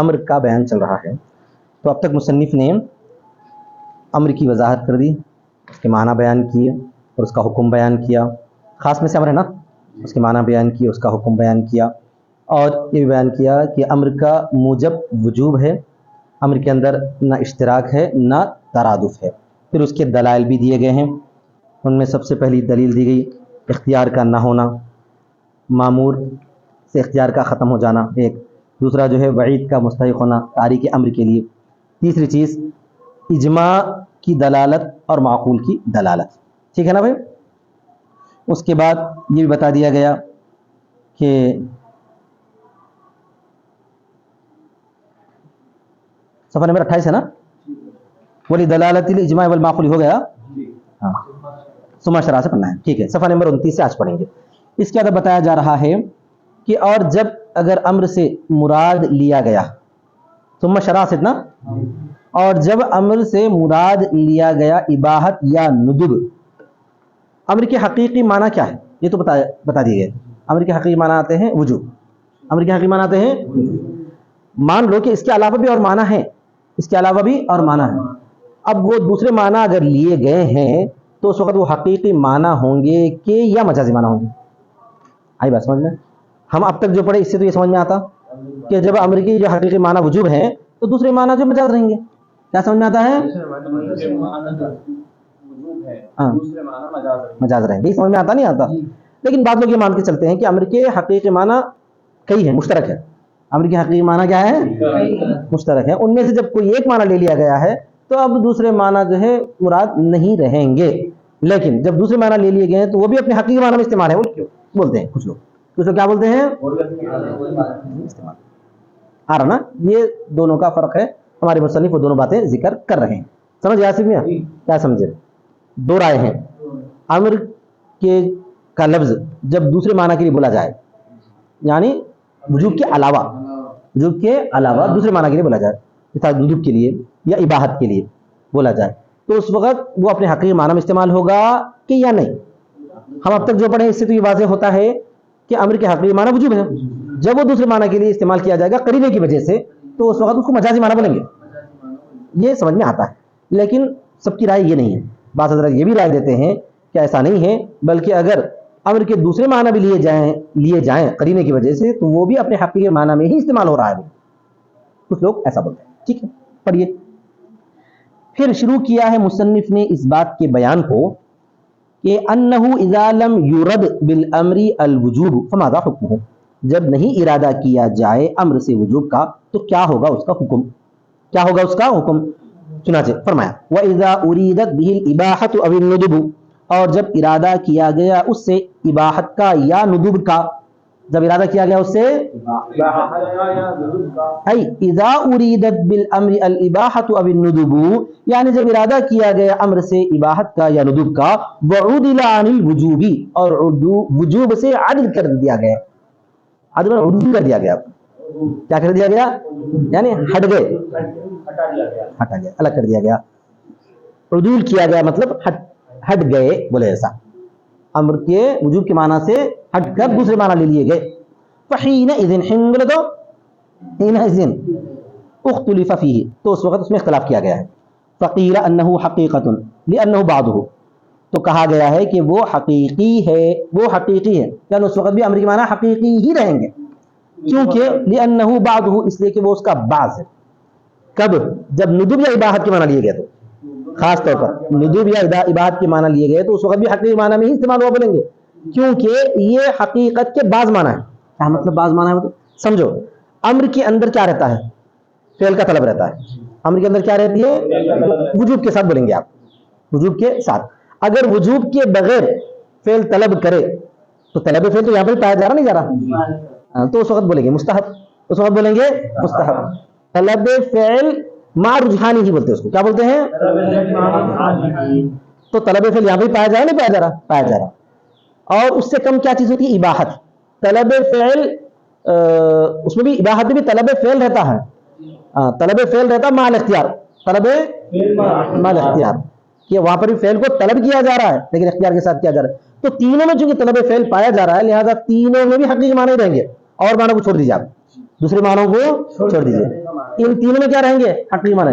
امر کا بیان چل رہا ہے۔ تو اب تک مصنف نے امر کی وضاحت کر دی، اس کے معنی بیان کیے اور اس کا حکم بیان کیا۔ خاص میں سے امر ہے نا، اس کے معنی بیان کیے، اس کا حکم بیان کیا، اور یہ بھی بیان کیا کہ امر کا موجب وجوب ہے، امر کے اندر نہ اشتراک ہے نہ ترادف ہے۔ پھر اس کے دلائل بھی دیے گئے ہیں، ان میں سب سے پہلی دلیل دی گئی اختیار کا نہ ہونا، مامور سے اختیار کا ختم ہو جانا ایک، دوسرا جو ہے وعید کا مستحق ہونا تاریک امر کے لیے، تیسری چیز اجماع کی دلالت اور معقول کی دلالت، ٹھیک ہے نا بھائی۔ اس کے بعد یہ بھی بتا دیا گیا کہ صفحہ نمبر 28 ہے نا، ولی دلالت الاجماع والمعقول ہو گیا، ہاں سما شرح سے پڑھنا ہے، ٹھیک ہے۔ صفحہ نمبر 29 سے آج پڑھیں گے۔ اس کے بعد بتایا جا رہا ہے کہ اور جب اگر امر سے مراد لیا گیا، ثم شرع سے نا، اور جب امر سے مراد لیا گیا اباحت یا ندب، امر کے حقیقی معنی کیا ہے یہ تو بتا دیے گئے۔ امر کے حقیقی معنی آتے ہیں وجوب، امر کے حقیقی معنی آتے ہیں مان لو کہ اس کے علاوہ بھی اور معنی ہے، اس کے علاوہ بھی اور معنی ہے۔ اب وہ دوسرے معنی اگر لیے گئے ہیں تو اس وقت وہ حقیقی معنی ہوں گے کہ یا مجازی معنی ہوں گے؟ آئی بات سمجھ میں؟ ہم اب تک جو پڑھے اس سے تو یہ سمجھ میں آتا کہ جب امر کی جو حقیقی معنی وجوب ہے تو دوسرے معنی جو مجاز رہیں گے، کیا سمجھ میں آتا ہے؟ مجاز رہیں گے، سمجھ میں آتا نہیں آتا؟ لیکن بعض لوگ یہ مان کے چلتے ہیں کہ امر کے حقیقی معنی کئی ہیں، مشترک ہے۔ امر کے حقیقی معنی کیا ہے؟ مشترک ہے۔ ان میں سے جب کوئی ایک معنی لے لیا گیا ہے تو اب دوسرے معنی جو ہے مراد نہیں رہیں گے، لیکن جب دوسرے معنی لے لیے گئے ہیں تو وہ بھی اپنے حقیقی معنی میں استعمال ہے، بولتے ہیں کچھ لوگ کیا بولتے ہیں؟ استعمال آ رہا نا؟ یہ دونوں کا فرق ہے، ہمارے مصنف وہ دونوں باتیں ذکر کر رہے ہیں۔ سمجھ گیا آصف میاں؟ کیا سمجھے؟ دو رائے ہیں۔ امر کا لفظ جب دوسرے معنی کے لیے بولا جائے، یعنی وجوب کے علاوہ دوسرے معنی کے لیے بولا جائے، مثال وجوب کے لیے یا اباحت کے لیے بولا جائے، تو اس وقت وہ اپنے حقیقی معنی میں استعمال ہوگا کہ یا نہیں؟ ہم اب تک جو پڑھے اس سے تو یہ واضح ہوتا ہے کہ امر کے حقیقی معنی وجوب ہے، جب وہ دوسرے معنی کے لیے استعمال کیا جائے گا قرینے کی وجہ سے تو اس وقت اس کو مجازی معنی بولیں گے، یہ سمجھ میں آتا ہے۔ لیکن سب کی رائے یہ نہیں ہے، بعض حضرات یہ بھی رائے دیتے ہیں کہ ایسا نہیں ہے، بلکہ اگر امر کے دوسرے معنی بھی لیے جائیں قرینے کی وجہ سے تو وہ بھی اپنے حقیقی معنی میں ہی استعمال ہو رہا ہے، کچھ لوگ ایسا بولتے ہیں، ٹھیک ہے۔ پڑھیے، پھر شروع کیا ہے مصنف نے اس بات کے بیان کو کہ انہ اذا لم یرد بالامر الوجوب فماذا حکمہ، جب نہیں ارادہ کیا جائے امر سے وجوب کا تو کیا ہوگا اس کا حکم؟ کیا ہوگا اس کا حکم؟ چنانچہ فرمایا وَإِذَا أُرِيدَتْ بِهِ الْإِبَاحَةُ أَوِ النُّدُبُ، اور جب ارادہ کیا گیا اس سے اباحت کا یا ندب کا، جب ارادہ کیا گیا اس سے اذا اریدت بالامر الاباحة او الندب، یعنی جب ارادہ کیا گیا امر سے اباحت کا یا ندب کا، وعدل عن الوجوب، اور وجوب سے عدل کر دیا گیا، عدل کر دیا گیا، کیا کر دیا گیا؟ یعنی ہٹ گئے، ہٹا گیا، الگ کر دیا گیا، عدول کیا گیا مطلب ہٹ گئے بولے ایسا، امر کے وجوب کے معنی سے ہٹ کر دوسرے معنی لے لیے گئے۔ فحینئذ اختلف فیہ، تو اس وقت اس میں اختلاف کیا گیا ہے۔ فقیل انہ حقیقۃ لانہ بعضہ، تو کہا گیا ہے کہ وہ حقیقی ہے، وہ حقیقی ہے، یعنی اس وقت بھی امر کے معنی حقیقی ہی رہیں گے، کیونکہ لانہ بعضہ، اس لیے کہ وہ اس کا بعض ہے۔ کب؟ جب ندب یا اباحت کے معنی لیے گئے، تو خاص طور پر ندب یا اباحت کے معنی لیے گئے تو اس وقت بھی حقیقی معنی میں ہی استعمال ہوا بولیں گے، کیونکہ یہ حقیقت کے بعض معنی ہے۔ کیا مطلب بعض معنی ہے؟ سمجھو، امر کے اندر کیا رہتا ہے؟ فعل کا طلب رہتا ہے۔ امر کے اندر کیا رہتی ہے؟ وجوب کے ساتھ بولیں گے آپ، وجوب کے ساتھ۔ اگر وجوب کے بغیر فعل طلب کرے تو طلب فعل تو یہاں پر پایا جا رہا نہیں جا رہا، تو اس وقت بولیں گے مستحب، اس وقت بولیں گے مستحب۔ طلب فعل مع رجحانی ہی بولتے ہیں اس کو، کیا بولتے ہیں؟ تو طلب فعل یہاں پہ پایا جا رہا نہیں پایا جا رہا؟ پایا جا رہا۔ اور اس سے کم کیا چیز ہوتی ہے؟ اباحت۔ طلب فعل اس میں بھی اباحت میں بھی طلب فعل رہتا ہے، طلب فعل رہتا ہے مع الاختیار، طلب مع الاختیار، کہ وہاں پر بھی فعل کو طلب کیا جا رہا ہے لیکن اختیار کے ساتھ کیا جا رہا ہے۔ تو تینوں میں چونکہ طلب فعل پایا جا رہا ہے لہذا تینوں میں بھی حقیقی معنی رہیں گے، اور معنی کو چھوڑ دیجیے آپ، دوسرے معنوں کو چھوڑ دیجیے. ان تینوں میں کیا رہیں گے؟ حقیقی معنی.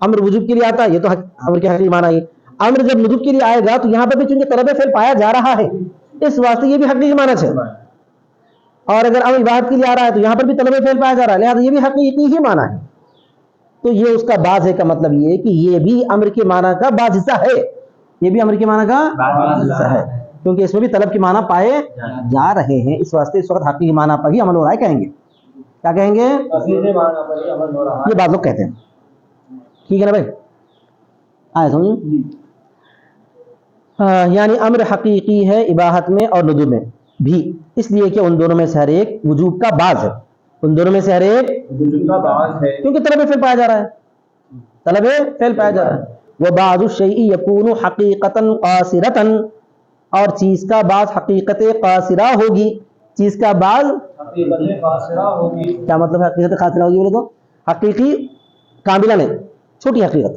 امر وجوب کے لیے آتا ہے، یہ تو امر کے حقیقی معنی ہے. امر جب ندب کے لیے آئے گا تو یہاں پہ بھی چونکہ طلب فعل پایا جا رہا ہے، اس واسطے یہ بھی حقیقی معنی ہے. اور اگر امر عبادت کے لیے آ رہا ہے تو یہاں پر بھی طلب فعل پایا جا رہا ہے، لہٰذا یہ بھی حقیقی ہی معنی ہے. تو یہ اس کا بعض ہے کا مطلب یہ ہے کہ یہ بھی امر کے معنی کا بعض حصہ ہے، یہ بھی امر کے معنی کا بعض حصہ ہے، کیونکہ اس میں بھی طلب کے معنی پائے جا رہے ہیں. اس واسطے اس وقت حقیقی معنی پر ہی عمل ہو رہا ہے کہیں گے. کیا کہیں گے؟ یہ بعض لوگ کہتے ہیں. ٹھیک ہے نا بھائی؟ آئے سمجھ. یعنی امر حقیقی ہے اباحت میں اور ندب میں بھی، اس لیے کہ ان دونوں میں سے ہر ایک وجوب کا بعض ہے. ان دونوں میں سے ہر ایک وجوب کا بعض ہے کیونکہ طلب فعل پایا جا رہا ہے، طلب فعل پایا جا رہا ہے. وبعض الشیء یکون حقیقتا قاصرتا، اور چیز کا بعض حقیقت قاصرہ ہوگی. چیز کا بعض حقیقت قاصرہ ہوگی. کیا مطلب ہے حقیقت قاصرہ ہوگی؟ بولے تو حقیقی کاملہ نہیں، چھوٹی حقیقت.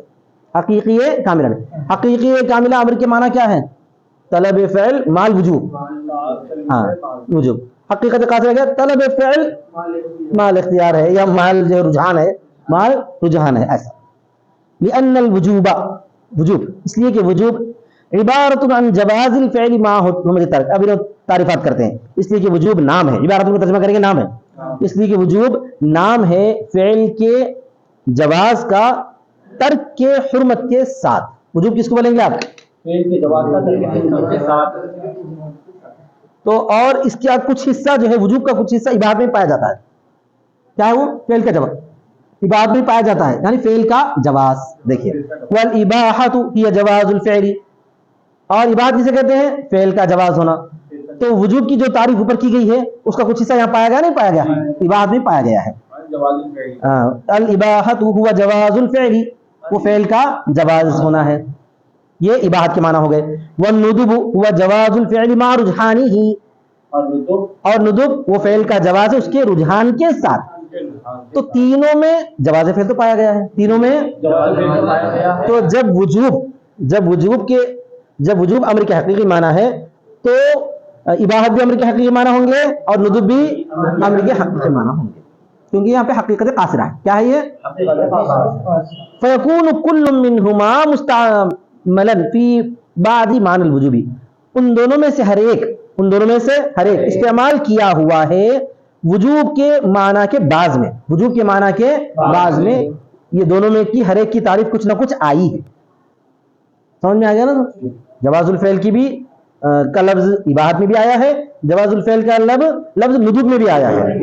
حقیقی کاملہ نہیں. حقیقی کاملہ امر کے معنی کیا ہے؟ طلب فعل مال وجوب. ہاں وجوب. حقیقت قاصرہ کیا؟ طلب فعل مال اختیار ہے، یا مال جو رجحان ہے، مال رجحان ہے. ایسا لأن الوجوب، وجوب اس لیے کہ وجوب عبارت عن جواز الفعل ما حکم الترک. اب یہ تعریفات کرتے ہیں. اس لیے کہ وجوب نام ہے، عبارت میں ترجمہ کریں گے نام ہے، اس لیے کہ وجوب نام ہے فعل کے جواز کا ترک کے حرمت کے ساتھ. وجوب کس کو بولیں گے آپ؟ فعل کے جواز کا ترک کے حرمت کے ساتھ. تو اور اس کا کچھ حصہ جو ہے وجوب کا کچھ حصہ عبادت میں پایا جاتا ہے. کیا ہے وہ؟ فعل کا جواز عبادت میں پایا جاتا ہے، یعنی فعل کا جواز. دیکھیے والاباحۃ ہی جواز الفعل، اور عبادت جسے کہتے ہیں فعل کا جواز ہونا. تو وجوب کی جو تعریف اوپر کی گئی ہے اس کا کچھ حصہ یہاں پایا گیا نہیں پایا گیا؟ عبادت میں پایا گیا ہے. الاباحۃ هو جواز الفعل، وہ فعل کا جواز ہونا ہے. یہ عبادت کے معنی ہو گئے. والندب هو جواز الفعل مع رجحانه، اور ندب وہ فعل کا جواز ہے اس کے رجحان کے ساتھ. تو تینوں میں جواز فعل تو پایا گیا ہے، تینوں میں جواز فعل پایا گیا ہے. تو جب وجوب امر کے حقیقی معنی ہے تو اباحت بھی امر کے حقیقی معنی ہوں گے اور ندب بھی امر کے حقیقی معنی ہوں گے، کیونکہ یہاں پہ حقیقت قاصرہ ہے. کیا ہے یہ؟ فیکون کل منہما مستعملا فی بعض معنی الوجوب، ان دونوں میں سے ہر ایک استعمال کیا ہوا ہے وجوب کے معنی کے بعض میں. وجوب کے معنی کے بعض میں یہ دونوں میں کی ہر ایک کی تعریف کچھ نہ کچھ آئی ہے. سمجھ میں آ گیا نا؟ جواز الفعل کی بھی کا لفظ عبادت میں بھی آیا ہے، جواز الفعل کا لفظ ندب میں بھی آیا ہے.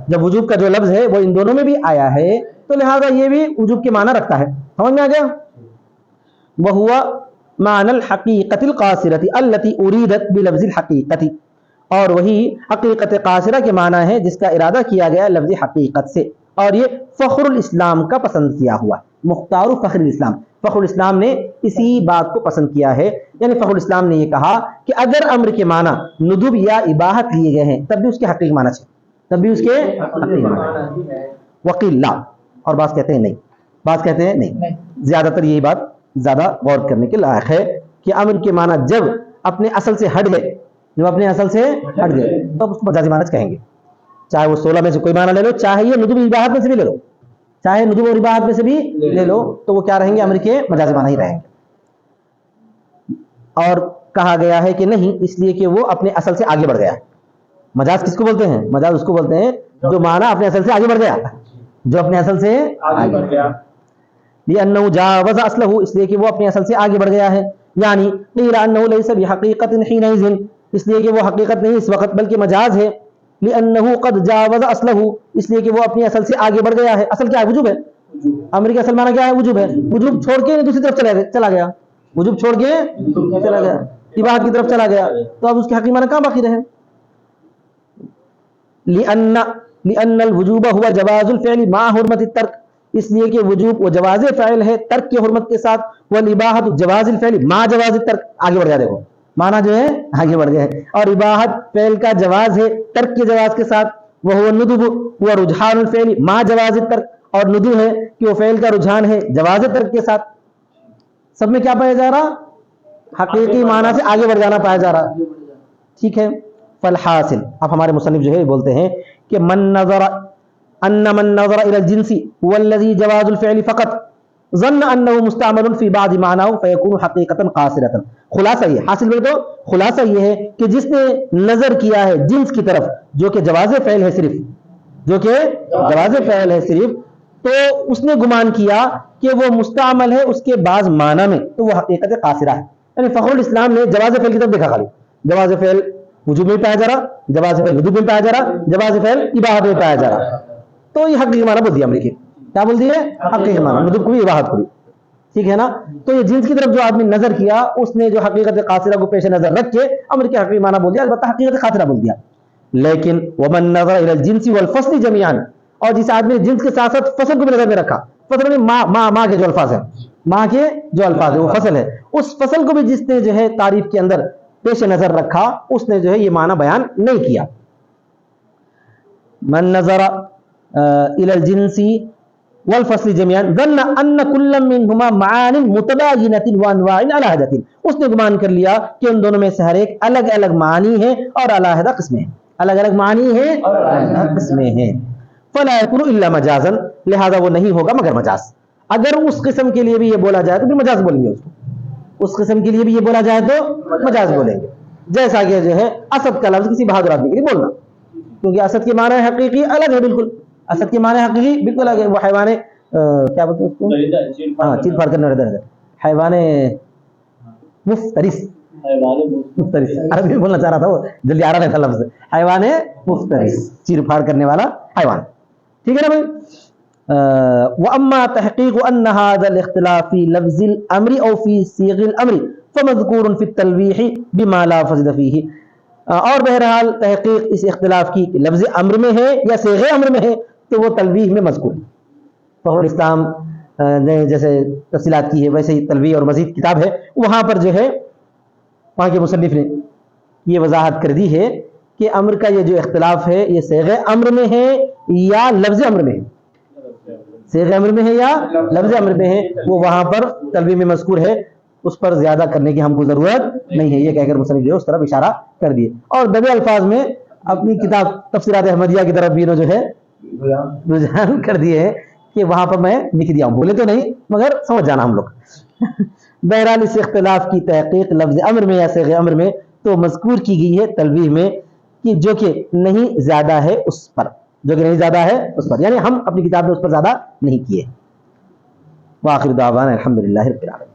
جب وجوب کا جو لفظ ہے وہ ان دونوں میں بھی آیا ہے تو لہذا یہ بھی وجوب کے معنی رکھتا ہے. سمجھ میں آ گیا؟ وَهُوَ معنى الحقیقت القاصرۃ التي اریدت بلفظ الحقیقت، اور وہی حقیقت قاصرہ کے معنی ہے جس کا ارادہ کیا گیا لفظ حقیقت سے. اور یہ فخر الاسلام کا پسند کیا ہوا، مختار فخر الاسلام، فخر الاسلام نے اسی بات کو پسند کیا ہے. یعنی فخر الاسلام نے یہ کہا کہ اگر امر کے معنی ندب یا اباحت لیے گئے ہیں تب بھی اس کے حقیقی معنی ہے، تب بھی اس کے حقیقی معنی ہے. وقیل لا، اور بعض کہتے ہیں نہیں. زیادہ تر یہی بات زیادہ غور کرنے کے لائق ہے کہ امر کے معنی جب اپنے اصل سے ہٹ گئے، تو اس کو مجازی معنی کہیں گے. چاہے وہ 16 میں سے کوئی معنی لے لو، چاہے یہ ندب اباحت میں سے بھی لے لو، چاہے ندب اور اباحت میں سے بھی لے لو، تو وہ کیا رہیں گے؟ امر کے مجازی معنی ہی رہیں گے. اور کہا گیا ہے کہ نہیں، اس لیے کہ وہ اپنے اصل سے آگے بڑھ گیا. مجاز کس کو بولتے ہیں؟ مجاز اس کو بولتے ہیں جو معنی اپنے اصل سے آگے بڑھ گیا، جو اپنے اصل سے آگے بڑھ گیا. لأنه جاوز اصله، اس لیے کہ وہ اپنے اصل سے آگے بڑھ گیا ہے. یعنی قیل انه ليس بحقیقت حينئذ، اس لیے کہ وہ حقیقت نہیں اس وقت بلکہ مجاز ہے. لأنه قد جاوز اصله، اس لیے کہ وہ اپنے اصل سے آگے بڑھ گیا ہے. اصل کیا ہے؟ وجوب ہے. امر کا اصل معنی کیا ہے؟ وجوب ہے. وجوب چھوڑ کے دوسری طرف چلا گیا، وجوب چھوڑ کے چلا گیا، اباحت کی طرف چلا گیا، تو اب اس کے حقیقی معنی کہاں باقی رہے؟ لأن الوجوب هو جواز الفعل مع حرمت الترک، اس لیے کہ وجوب وہ جواز فعل ہے ترک کی حرمت کے ساتھ. والاباحت جواز الفعل مع جواز الترک، آگے بڑھ گیا، دیکھو معنی جو ہے آگے بڑھ گئے. اور اباحت فعل کا جواز ہے ترک کے جواز کے ساتھ. وهو الندب هو رجحان الفعل مع جواز الترک، اور ندب ہے کہ وہ فعل کا رجحان ہے جواز ترک کے ساتھ. سب میں کیا پایا جا رہا؟ حقیقی معنی سے آگے بڑھ جانا پایا جا رہا. ٹھیک ہے. فالحاصل، اب ہمارے مصنف جو ہے بولتے ہیں کہ من نظر أن من نظر إلى الجنس هو الذي جواز الفعل فقط ظن أنه مستعمل في بعض معناه فيكون حقيقة قاصرة. خلاصہ یہ حاصل کر دو، خلاصہ یہ ہے کہ جس نے نظر کیا ہے جنس کی طرف جو کہ جواز فعل ہے صرف، جو کہ جواز فعل ہے صرف، تو اس نے گمان کیا کہ وہ مستعمل ہے اس کے بعض معنی میں، تو وہ حقیقت قاصرہ ہے. یعنی فخر الاسلام نے جواز فعل کی طرف دیکھا، خالی جواز فعل وجوب میں پایا جا رہا، جواز فعل وجوب میں پایا جا رہا، جواز فعل اباحت میں پایا جا رہا، تو یہ حقیقی معنی بول دیا امریکی. کیا بول دیے؟ حقیقی معنی، وجوب کو بھی اباحت کو بھی. ٹھیک ہے نا؟ تو یہ جنس کی طرف جو آدمی نظر کیا اس نے جو حقیقت قاصرہ کو پیش نظر رکھ کے امریکی حقیقی معنی بول دیا، البتہ حقیقت قاصرہ بول دیا. لیکن ومن نظر الى الجنس والفصل جميعا، اور جس آدمی نے جنس کے ساتھ ساتھ فصل کو بھی نظر میں رکھا، فصل میں ماں کے جو الفاظ ہیں، ماں کے جو الفاظ ہیں وہ فصل ہے، اس فصل کو بھی جس نے جو ہے تعریف کے اندر پیش نظر رکھا اس نے جو ہے یہ معنی بیان نہیں کیا. من نظر الى الجنس والفصل جميعا ظن ان كل منهما معان متباينه وانواع على حدة، اس نے گمان کر لیا کہ ان دونوں میں سے ہر ایک الگ الگ معنی ہے اور علیحدہ قسمیں ہیں، الگ الگ معنی ہیں اور علیحدہ قسمیں ہیں. فلا يكون الا مجازا، لہذا وہ نہیں ہوگا مگر مجاز. اگر اس قسم کے لیے بھی یہ بولا جائے تو پھر مجاز بولیں گے اس کو، اس قسم کے لیے بھی یہ بولا جائے تو مجاز بولیں گے. جیسا کہ جو ہے اسد کا لفظ کسی بہادر آدمی کے لیے بولنا، کیونکہ اسد کے معنی حقیقی الگ ہے، بالکل اسد کے معنی حقیقی بالکل الگ ہے. وہ حیوان کیا بولتے ہیں اس کو؟ ہاں، چیل پھاڑ کرنے والا درجہ، حیوان مفترس. مفترس عربی میں بولنا چاہ رہا تھا، وہ جلدی آ رہا نہیں تھا لفظ. حیوان مفترس، چیر پھاڑ کرنے والا حیوان. ٹھیک ہے نا بھائی؟ واما تحقیق ان هذا الاختلاف في لفظ الامر او في صيغ الامر فمذكور في التلويح بما لا فصل فيه. اور بہرحال تحقیق اس اختلاف کی کہ لفظ امر میں ہے یا صیغ امر میں ہے تو وہ تلویح میں مذکور ہے. فخر الاسلام نے جیسے تفصیلات کی ہے ویسے ہی تلویح اور مزید کتاب ہے، وہاں پر جو ہے وہاں کے مصنف نے یہ وضاحت کر دی ہے کہ امر کا یہ جو اختلاف ہے یہ صیغ امر میں ہے یا لفظ امر میں ہے، صیغ امر میں ہے یا لفظ امر میں ہے، وہ وہاں پر تلویح میں مذکور ہے. اس پر زیادہ کرنے کی ہم کو ضرورت نہیں ہے، یہ کہہ کر مصنف جو ہے اس طرف اشارہ کر دیے. اور دبے الفاظ میں اپنی کتاب تفسیرات احمدیہ کی طرف بھی جو ہے رجحان کر دیے ہیں کہ وہاں پر میں لکھ دیا ہوں، بولے تو نہیں مگر سمجھ جانا ہم لوگ. بہرحال اس اختلاف کی تحقیق لفظ امر میں یا صیغ امر میں تو مذکور کی گئی ہے تلویح میں کہ جو کہ نہیں زیادہ ہے اس پر، جو کہ نہیں زیادہ ہے اس پر، یعنی ہم اپنی کتاب میں اس پر زیادہ نہیں کیے. وآخر دعوانا الحمدللہ رب العالمین.